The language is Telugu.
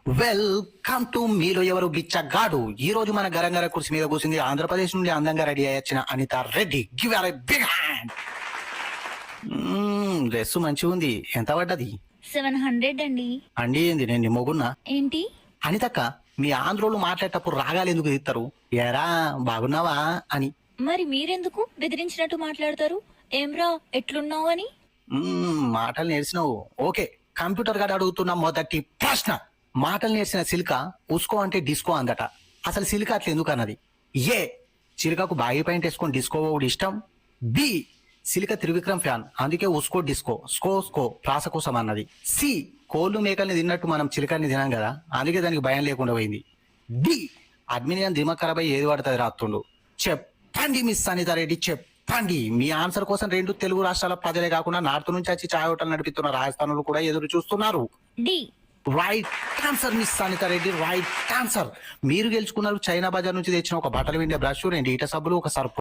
వెల్కమ్ టు మీలో ఎవరు బిచ్చగాడు. ఈ రోజు మన గరంగర కుర్చీ మీద కూర్చుంది ఆంధ్రప్రదేశ్ నుండి అందంగా రెడీ అయ్యొచ్చిన Anitha Reddy. Give her big hand. Dress మంచిగా ఉంది. ఎంత పడ్డది? 700 అండి. అండి ఏంది నేను మొగున్నా? ఏంటి? అనితక్క, మీ ఆంధ్రోళ్ళు మాట్లాడేటప్పుడు రాగాలు ఎందుకు తీస్తారు? ఏరా బాగున్నావా అని. మరి మీరెందుకు బెదిరించినట్టు మాట్లాడతారు? ఏమ్రా ఎట్లున్నావు అని? మాటలు నేర్చినావు. ఓకే, కంప్యూటర్ గారు అడుగుతున్న మొదటి ప్రశ్న. మాటలు నేర్చిన సిల్క ఉస్కో అంటే డిస్కో అందట. అసలు సిల్క అట్లా ఎందుకు అన్నది? ఏ, చిలుకకు బాగి పాయింట్ వేసుకొని డిస్కో ఒకటి ఇష్టం. బి, సిలిక త్రివిక్రమ్ ఫ్యాన్, అందుకే ఉస్కో డిస్కో స్కో స్కో ప్రాస కోసం అన్నది. సి, కోళ్ళు మేకల్ని తిన్నట్టు మనం చిలుకల్ని తినాం కదా, అందుకే దానికి భయం లేకుండా పోయింది. డి, అడ్మినియన్ దిమాగ్ ఖరాబ్ అయ్యి ఏది పడుతుంది రాత్తుండు. చెప్పండి మిస్ అనిత రెడ్డి, చెప్పండి. మీ ఆన్సర్ కోసం 2 తెలుగు రాష్ట్రాల ప్రజలే కాకుండా నార్త్ నుంచి వచ్చి ఛాయ్ హోటల్ నడిపిస్తున్న రాజస్థానులు కూడా ఎదురు చూస్తున్నారు. D. Right answer miss Anitha Reddy, right answer. మీరు గెలుచుకున్నారు చైనా బజార్ నుంచి తెచ్చిన ఒక బట్టలు విండే బ్రష్, 2 ఈట సబ్బులు, ఒక సర్ఫ్.